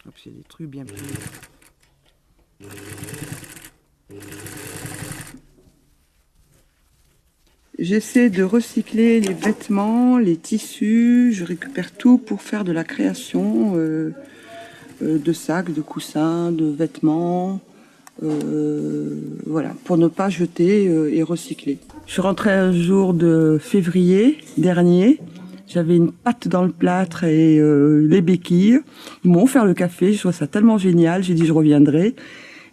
Hop, c'est des trucs bien plus... J'essaie de recycler les vêtements, les tissus, je récupère tout pour faire de la création de sacs, de coussins, de vêtements, voilà, pour ne pas jeter et recycler. Je suis rentrée un jour de février dernier, j'avais une pâte dans le plâtre et les béquilles. Ils m'ont offert le café, je trouve ça tellement génial, j'ai dit je reviendrai.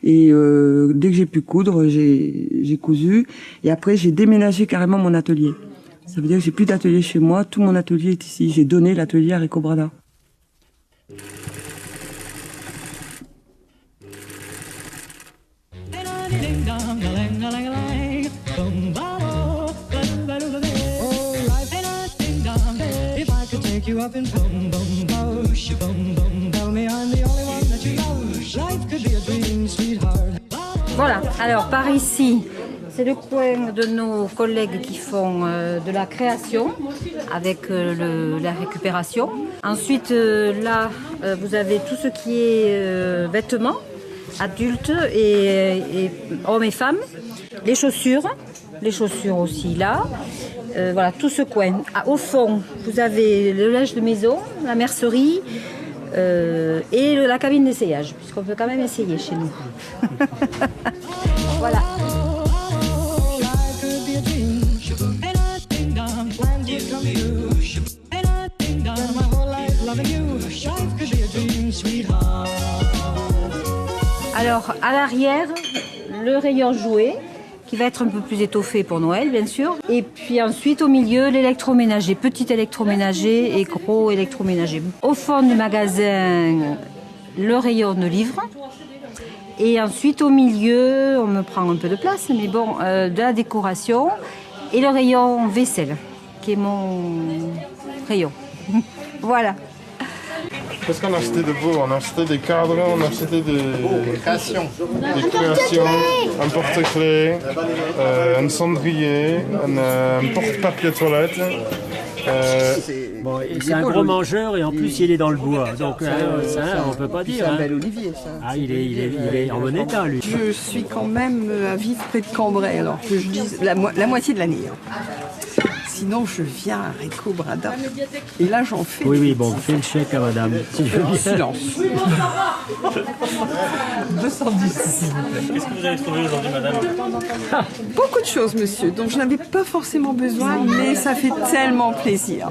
Et dès que j'ai pu coudre, j'ai cousu. Et après, j'ai déménagé carrément mon atelier. Ça veut dire que j'ai plus d'atelier chez moi. Tout mon atelier est ici. J'ai donné l'atelier à Recobrada. Voilà, alors par ici, c'est le coin de nos collègues qui font de la création avec la récupération. Ensuite, là, vous avez tout ce qui est vêtements, adultes et hommes et femmes. Les chaussures aussi là. Voilà, tout ce coin. Au fond, vous avez le linge de maison, la mercerie et la cabine d'essayage, puisqu'on peut quand même essayer chez nous. Voilà. Alors, à l'arrière, le rayon jouet, qui va être un peu plus étoffé pour Noël, bien sûr. Et puis ensuite, au milieu, l'électroménager, petit électroménager et gros électroménager. Au fond du magasin, le rayon de livres. Et ensuite, au milieu, on me prend un peu de place, mais bon, de la décoration. Et le rayon vaisselle, qui est mon rayon. Voilà. Qu'est-ce qu'on a acheté de beau? On a acheté des cadres, on a acheté des créations, un porte-clés, un cendrier, un porte-papier toilette. Bon, c'est un gros mangeur et en plus il est dans le bois, donc ça on peut pas dire. C'est un bel olivier, ça. Ah, il est en bon état lui. Je suis quand même à vivre près de Cambrai, alors que je dise la moitié de l'année. Sinon, je viens à Recobrada. Et là, j'en fais. Oui, bon, fais le chèque à madame. Si je veux bien. Silence. 210. Qu'est-ce que vous avez trouvé aujourd'hui, madame? Beaucoup de choses, monsieur, dont je n'avais pas forcément besoin, mais ça fait tellement plaisir.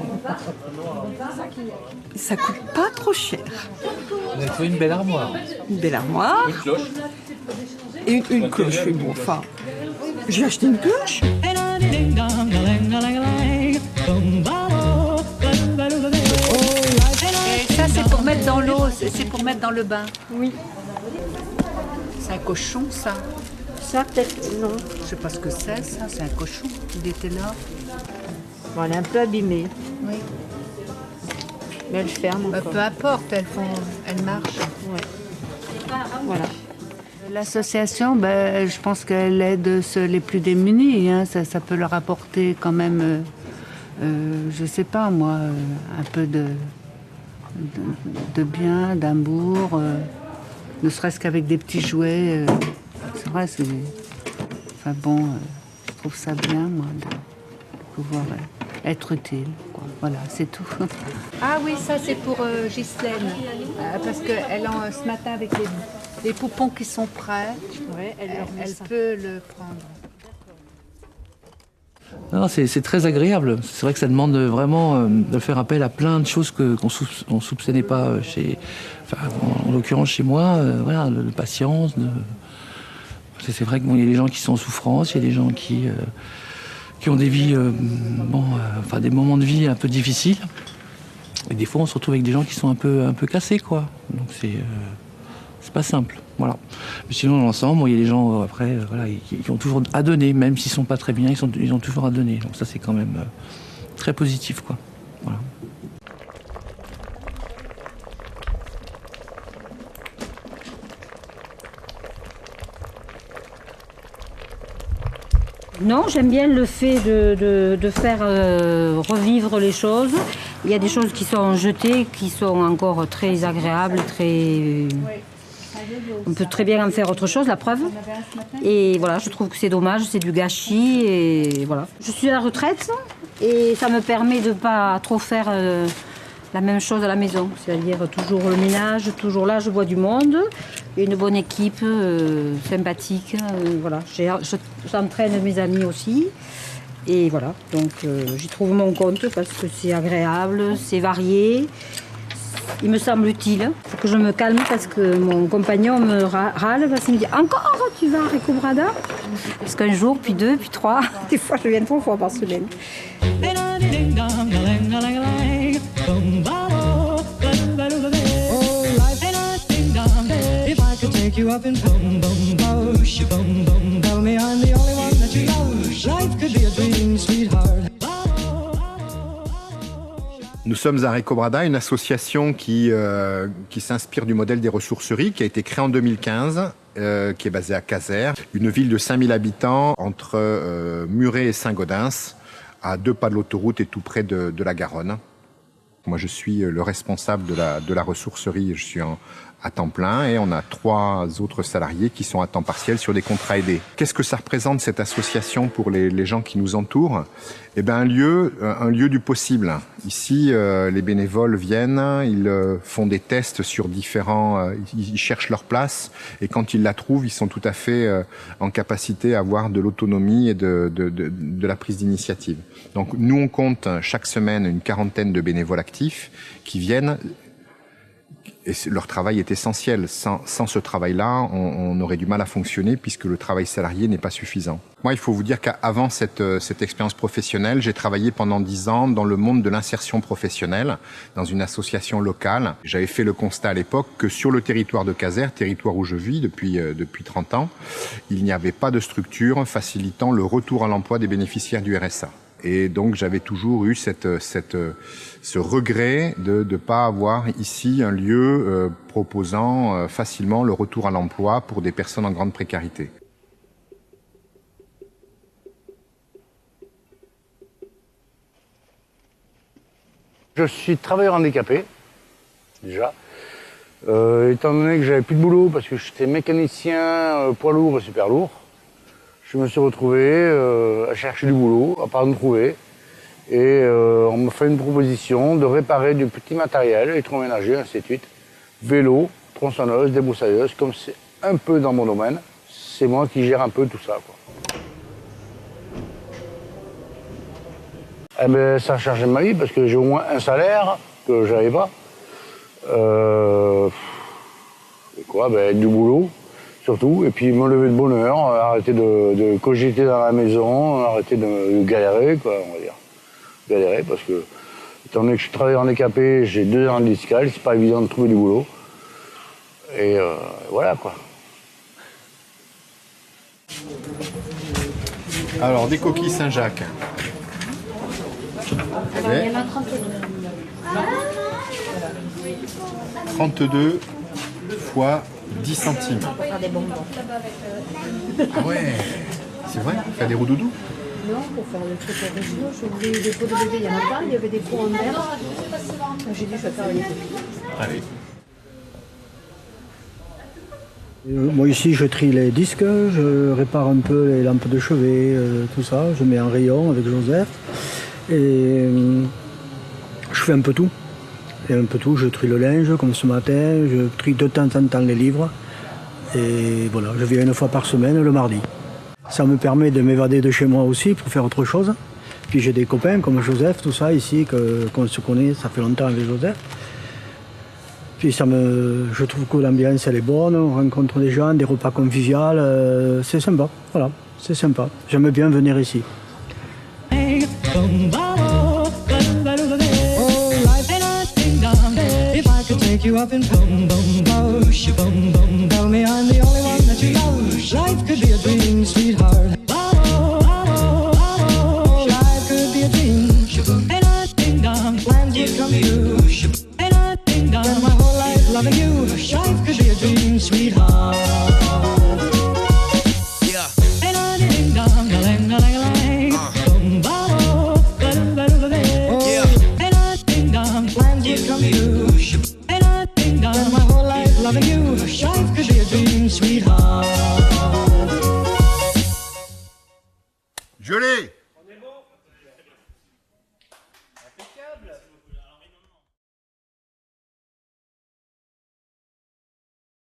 Ça coûte pas trop cher. Vous avez trouvé une belle armoire. Une belle armoire. Une cloche. Et une cloche, oui, bon, enfin. J'ai acheté une cloche. Et ça, c'est pour mettre dans l'eau, c'est pour mettre dans le bain. Oui. C'est un cochon, ça. Ça, peut-être, non. Je sais pas ce que c'est, ça. C'est un cochon. Il était là. Bon, elle est un peu abîmée. Oui. Mais elle ferme encore. Peu importe, elles marchent. Ouais. Voilà. L'association, je pense qu'elle aide les plus démunis. Hein. Ça peut leur apporter quand même, je sais pas moi, un peu de bien, d'amour, ne serait-ce qu'avec des petits jouets. C'est vrai, enfin bon, je trouve ça bien, moi, de pouvoir être utile. Quoi. Voilà, c'est tout. Ah oui, ça c'est pour Ghislaine, parce qu'elle ce matin avec les poupons qui sont prêts, ouais, elle peut le prendre. Non, c'est très agréable. C'est vrai que ça demande vraiment de faire appel à plein de choses qu'on ne soupçonnait pas en l'occurrence chez moi. Voilà, de patience. C'est vrai qu'il y a des gens qui sont en souffrance, il y a des gens qui ont des vies, des moments de vie un peu difficiles. Et des fois, on se retrouve avec des gens qui sont un peu cassés, quoi. Donc c'est pas simple, voilà. Mais sinon, dans l'ensemble, il y a des gens après, qui ont toujours à donner, même s'ils sont pas très bien, ils ont toujours à donner. Donc ça, c'est quand même très positif, quoi. Voilà. Non, j'aime bien le fait de faire revivre les choses. Il y a des choses qui sont jetées, qui sont encore très agréables, très... On peut très bien en faire autre chose, la preuve. Et voilà, je trouve que c'est dommage, c'est du gâchis. Et voilà. Je suis à la retraite et ça me permet de ne pas trop faire la même chose à la maison. C'est-à-dire toujours le ménage, toujours là, je vois du monde. Une bonne équipe, sympathique. Voilà. J'entraîne mes amis aussi. Et voilà, donc j'y trouve mon compte parce que c'est agréable, c'est varié. Il me semble utile. Il faut que je me calme parce que mon compagnon me râle parce qu'il me dit « Encore, tu vas à Recobrada ?» Parce qu'un jour, puis deux, puis trois, des fois je viens 3 fois par semaine. Nous sommes à Recobrada, une association qui s'inspire du modèle des ressourceries, qui a été créée en 2015, qui est basée à Casères, une ville de 5000 habitants entre Muret et Saint-Gaudens, à 2 pas de l'autoroute et tout près de la Garonne. Moi, je suis le responsable de la ressourcerie, je suis à temps plein et on a 3 autres salariés qui sont à temps partiel sur des contrats aidés. Qu'est-ce que ça représente cette association pour les gens qui nous entourent? Eh bien, un lieu du possible. Ici, les bénévoles viennent, ils font des tests sur ils cherchent leur place et quand ils la trouvent, ils sont tout à fait en capacité à avoir de l'autonomie et de la prise d'initiative. Donc, nous, on compte chaque semaine une 40aine de bénévoles actifs qui viennent. Et leur travail est essentiel. Sans ce travail-là, on aurait du mal à fonctionner puisque le travail salarié n'est pas suffisant. Moi, il faut vous dire qu'avant cette expérience professionnelle, j'ai travaillé pendant 10 ans dans le monde de l'insertion professionnelle, dans une association locale. J'avais fait le constat à l'époque que sur le territoire de Casères, territoire où je vis depuis 30 ans, il n'y avait pas de structure facilitant le retour à l'emploi des bénéficiaires du RSA. Et donc j'avais toujours eu ce regret de ne pas avoir ici un lieu proposant facilement le retour à l'emploi pour des personnes en grande précarité. Je suis travailleur handicapé, déjà. Étant donné que j'avais plus de boulot parce que j'étais mécanicien poids lourd et super lourd, je me suis retrouvé à chercher du boulot, à pas me trouver. Et on m'a fait une proposition de réparer du petit matériel, électroménager, ainsi de suite. Vélo, tronçonneuse, débroussailleuse, comme c'est un peu dans mon domaine, c'est moi qui gère un peu tout ça, quoi. Eh ben, ça a changé ma vie parce que j'ai au moins un salaire que j'avais pas. Et quoi, ben, du boulot. Surtout, et puis me lever de bonne heure, arrêter de cogiter dans la maison, arrêter de galérer, quoi, on va dire. Galérer, parce que, étant donné que je suis travailleur handicapé, j'ai 2 hernies discales, c'est pas évident de trouver du boulot. Et voilà, quoi. Alors, des coquilles Saint-Jacques. Okay. 32 fois 10 centimes. Ah ouais, c'est vrai, faire des roudoudous. Non, pour faire le truc à région, j'ai oublié des pots de bébé, il n'y en a pas, il y avait des pots en verre. J'ai dit, je vais faire les coquilles. Allez. Moi ici je trie les disques, je répare un peu les lampes de chevet, tout ça, je mets en rayon avec Joseph et je fais un peu tout. Et un peu tout, je trie le linge comme ce matin, je trie de temps en temps les livres et voilà, je viens 1 fois par semaine le mardi. Ça me permet de m'évader de chez moi aussi pour faire autre chose. Puis j'ai des copains comme Joseph, tout ça ici, qu'on se connaît, ça fait longtemps avec Joseph. Puis je trouve que l'ambiance elle est bonne, on rencontre des gens, des repas conviviaux, c'est sympa, voilà, c'est sympa. J'aime bien venir ici. Take you up and boom, boom, bosh, boom, boom. Tell me I'm the only one that you know. Life could be a dream, sweetheart. Life could be a dream. Ain't I ding dong, plans would come true. Ain't I ding dong, spend my whole life loving you. Life could be a dream, sweetheart. Yeah. Ain't I ding dong, Je l'ai.